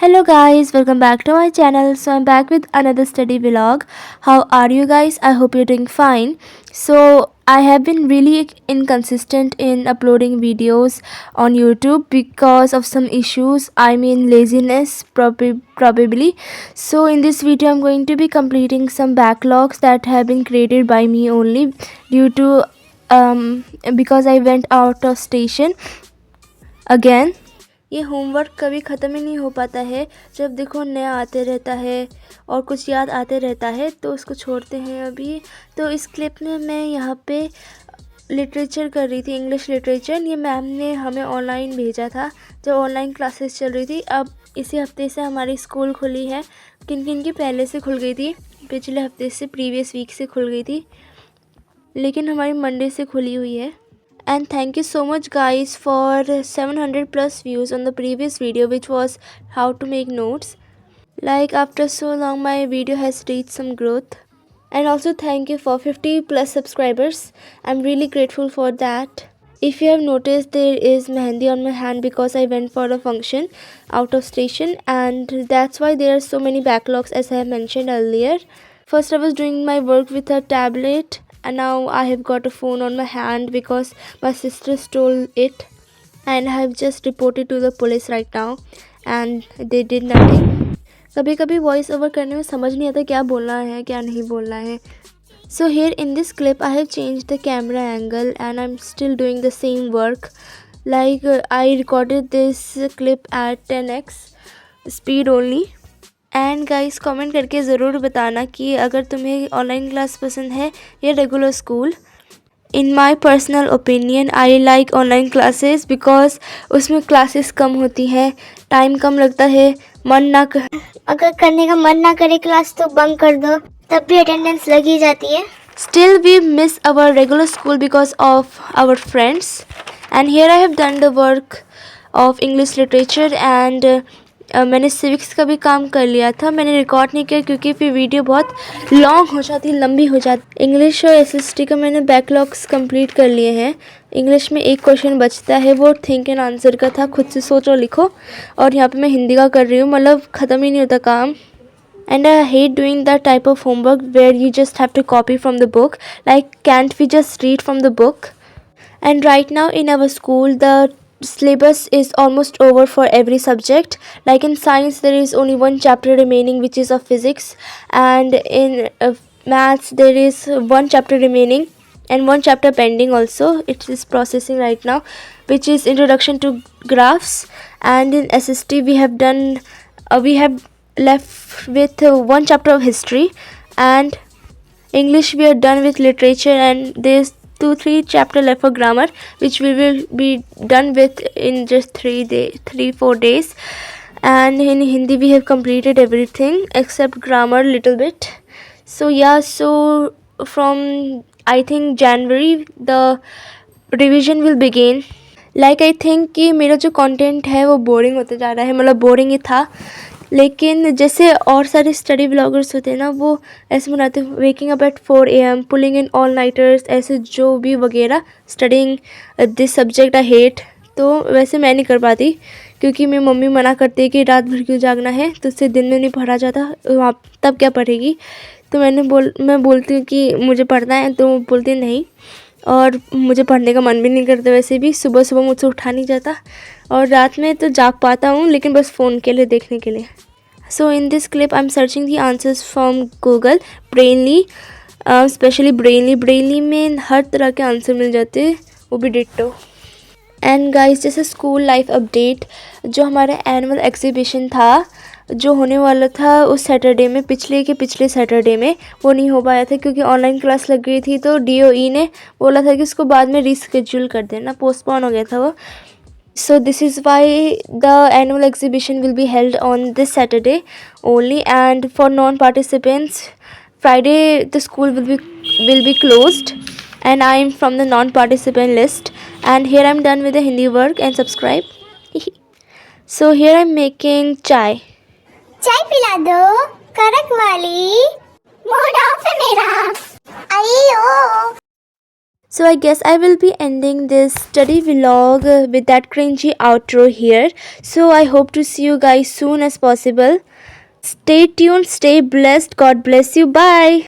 Hello guys, welcome back to my channel. So I'm back with another study vlog. How are you guys? I hope you're doing fine. So I have been really inconsistent in uploading videos on YouTube because of some issues. I mean laziness probably. So in this video I'm going to be completing some backlogs that have been created by me only due to because I went out of station again. ये homework कभी ख़त्म ही नहीं हो पाता है। जब देखो नया आते रहता है और कुछ याद आते रहता है तो उसको छोड़ते हैं अभी। तो इस क्लिप में मैं यहाँ पे लिटरेचर कर रही थी, इंग्लिश लिटरेचर। ये मैम ने हमें ऑनलाइन भेजा था जब ऑनलाइन क्लासेस चल रही थी। अब इसी हफ्ते से हमारी स्कूल खुली है। किन किन की पहले से खुल गई थी, पिछले हफ्ते से, प्रीवियस वीक से खुल गई थी, लेकिन हमारी मंडे से खुली हुई है। And thank you so much guys for 700 plus views on the previous video, which was how to make notes. Like after so long my video has reached some growth. And also thank you for 50 plus subscribers. I'm really grateful for that. If you have noticed, there is mehendi on my hand because I went for a function out of station, and that's why there are so many backlogs as I have mentioned earlier. First I was doing my work with a tablet, and now I have got a phone on my hand because my sister stole it, and I have just reported to the police right now and they did nothing. कभी कभी voice over करने में समझ नहीं आता क्या बोलना है क्या नहीं बोलना है. So here in this clip I have changed the camera angle and I'm still doing the same work. Like I recorded this clip at 10x speed only. And guys comment करके ज़रूर बताना कि अगर तुम्हें ऑनलाइन क्लास पसंद है या regular school. In my personal opinion I like online classes because उसमें क्लासेस कम होती हैं, टाइम कम लगता है, मन ना अगर करने का मन ना करे क्लास तो बंक कर दो, तब भी अटेंडेंस लगी जाती है. Still we miss our regular school because of our friends. And here I have done the work of English literature and मैंने सिविक्स का भी काम कर लिया था. मैंने रिकॉर्ड नहीं किया क्योंकि फिर वीडियो बहुत लॉन्ग हो जाती, लंबी हो जाती. इंग्लिश और एसएसटी का मैंने बैकलॉग्स कंप्लीट कर लिए हैं. इंग्लिश में एक क्वेश्चन बचता है, वो थिंक एंड आंसर का था, खुद से सोचो लिखो. और यहाँ पे मैं हिंदी का कर रही हूँ, मतलब ख़त्म ही नहीं होता काम. And I hate doing that type of homework where you just have to copy from the book. Like, can't we just read from the book? And right now in our school, the syllabus is almost over for every subject. Like in science, there is only one chapter remaining, which is of physics. And in maths, there is one chapter remaining and one chapter pending also. It is processing right now, which is introduction to graphs. And in SST, we have left with one chapter of history, and English we are done with literature, and there's 2-3 chapter left for grammar, which we will be done with in just 3-4 days. And in Hindi we have completed everything except grammar little bit. So yeah, so from I think January the revision will begin. Like I think कि मेरा जो content है वो boring होता जा रहा है, मतलब बोरिंग ही था. लेकिन जैसे और सारे स्टडी ब्लॉगर्स होते हैं ना, वो ऐसे बनाते हैं waking up at 4 AM, pulling in all nighters, ऐसे जो भी वगैरह, studying this subject I hate. तो वैसे मैं नहीं कर पाती क्योंकि मेरी मम्मी मना करती है कि रात भर क्यों जागना है, तो उससे दिन में नहीं पढ़ा जाता, वहाँ तब क्या पढ़ेगी. तो मैं बोलती हूँ कि मुझे पढ़ना है, तो बोलती है नहीं. और मुझे पढ़ने का मन भी नहीं करता, वैसे भी सुबह सुबह मुझसे उठा नहीं जाता, और रात में तो जाग पाता हूँ लेकिन बस फ़ोन के लिए, देखने के लिए. So in this clip I am searching the answers from Google Brainly, specially Brainly में हर तरह के आंसर मिल जाते हैं, वो भी डिट्टो. एंड गाइस, जैसे स्कूल लाइफ अपडेट, जो हमारा एनुअल एग्जीबिशन था जो होने वाला था उस सैटरडे में, पिछले सैटरडे में, वो नहीं हो पाया था क्योंकि ऑनलाइन क्लास लग गई थी. तो DOE ने बोला था कि उसको बाद में रीस्केड्यूल कर देना, पोस्टपोन हो गया था वो. So this is why the annual exhibition will be held on this Saturday only, and for non-participants, Friday the school will be closed, and I am from the non-participant list. And here I am done with the Hindi work, and subscribe. So here I am making chai. चाय पिला दो कड़क वाली, mood off है मेरा. आइयो. So I guess I will be ending this study vlog with that cringy outro here. So I hope to see you guys soon as possible. Stay tuned, stay blessed, God bless you, bye.